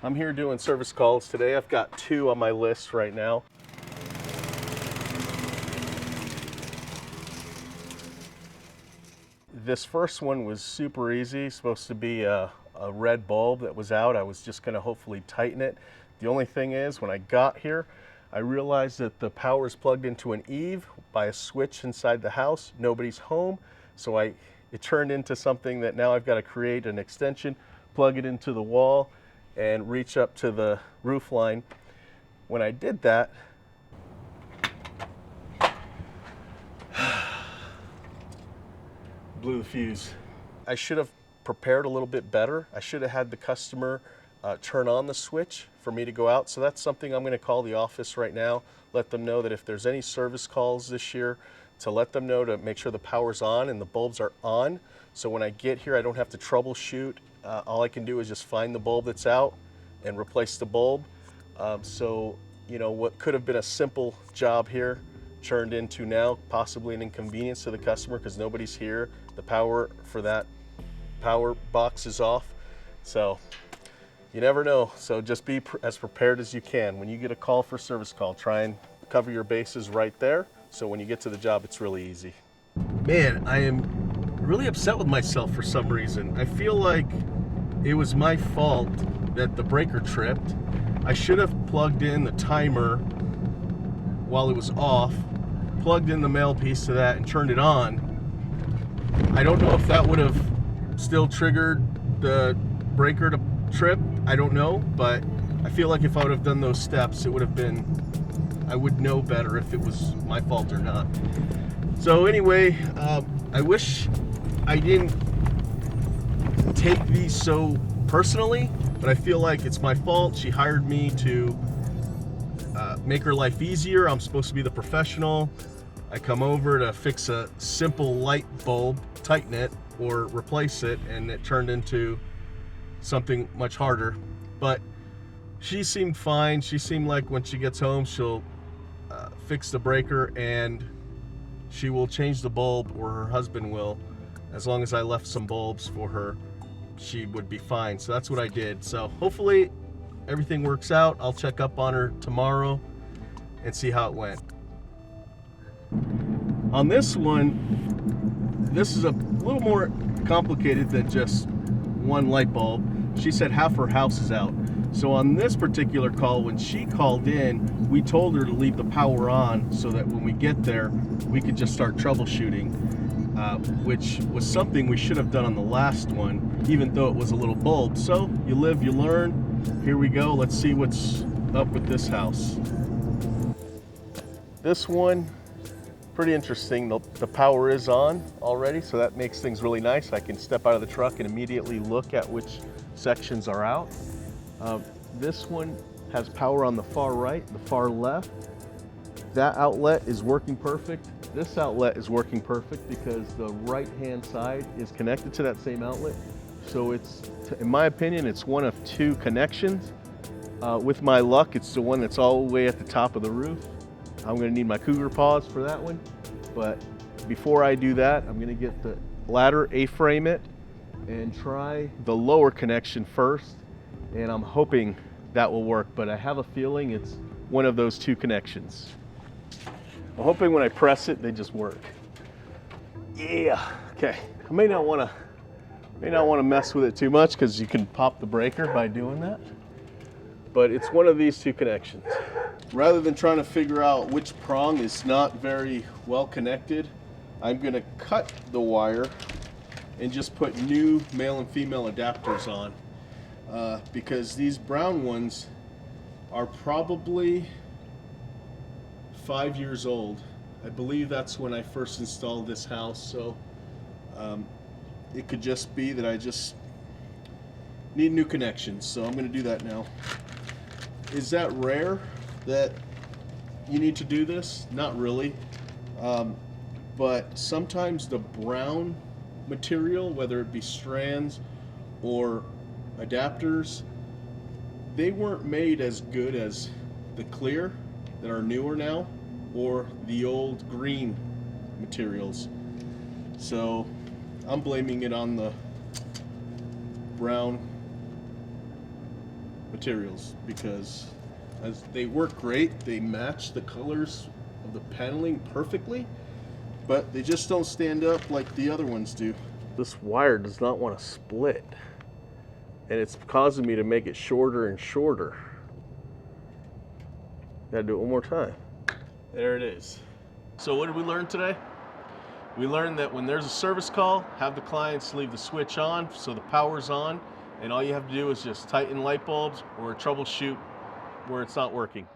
I'm here doing service calls today. I've got 2 on my list right now. This first one was super easy. Supposed to be a red bulb that was out. I was just gonna hopefully tighten it. The only thing is, when I got here, I realized that the power is plugged into an eave by a switch inside the house. Nobody's home, so it turned into something that now I've got to create an extension, plug it into the wall, and reach up to the roof line. When I did that, blew the fuse. I should have prepared a little bit better. I should have had the customer turn on the switch for me to go out. So that's something I'm going to call the office right now, let them know that if there's any service calls this year, to let them know to make sure the power's on and the bulbs are on. So when I get here, I don't have to troubleshoot. All I can do is just find the bulb that's out and replace the bulb. So, you know, what could have been a simple job here turned into now possibly an inconvenience to the customer because nobody's here. The power for that power box is off. So you never know. So just be as prepared as you can. When you get a call for service call, try and cover your bases right there. So when you get to the job, it's really easy. Man, I am really upset with myself for some reason. I feel like it was my fault that the breaker tripped. I should have plugged in the timer while it was off, plugged in the male piece to that and turned it on. I don't know if that would have still triggered the breaker to trip. I don't know, but I feel like if I would have done those steps, it would have been, I would know better if it was my fault or not. So anyway, I wish I didn't take these so personally, but I feel like it's my fault. She hired me to make her life easier. I'm supposed to be the professional. I come over to fix a simple light bulb, tighten it or replace it, and it turned into something much harder. But she seemed fine. She seemed like when she gets home, she'll fix the breaker and she will change the bulb, or her husband will. As long as I left some bulbs for her, she would be fine. So that's what I did. So hopefully everything works out. I'll check up on her tomorrow and see how it went. On this one, this is a little more complicated than just one light bulb. She said half her house is out. So on this particular call, when she called in, we told her to leave the power on so that when we get there, we could just start troubleshooting, which was something we should have done on the last one, even though it was a little bulb. So you live, you learn. Here we go. Let's see what's up with this house. This one, pretty interesting. The power is on already, so that makes things really nice. I can step out of the truck and immediately look at which sections are out. This one has power on the far right, the far left. That outlet is working perfect. This outlet is working perfect because the right-hand side is connected to that same outlet. So it's, in my opinion, it's one of 2 connections. With my luck, it's the one that's all the way at the top of the roof. I'm gonna need my cougar paws for that one. But before I do that, I'm gonna get the ladder, A-frame it, and try the lower connection first. And I'm hoping that will work, but I have a feeling it's one of those 2 connections. I'm hoping when I press it, they just work. Yeah, okay. I may not want to mess with it too much because you can pop the breaker by doing that. But it's one of these 2 connections. Rather than trying to figure out which prong is not very well connected, I'm gonna cut the wire and just put new male and female adapters on. Because these brown ones are probably 5 years old. I believe that's when I first installed this house, so it could just be that I just need new connections, so I'm going to do that now. Is that rare that you need to do this? Not really, but sometimes the brown material, whether it be strands or adapters, they weren't made as good as the clear that are newer now, or the old green materials. So I'm blaming it on the brown materials because as they work great, they match the colors of the paneling perfectly, but they just don't stand up like the other ones do. This wire does not want to split, and it's causing me to make it shorter and shorter. Gotta do it one more time. There it is. So what did we learn today? We learned that when there's a service call, have the clients leave the switch on so the power's on, and all you have to do is just tighten light bulbs or troubleshoot where it's not working.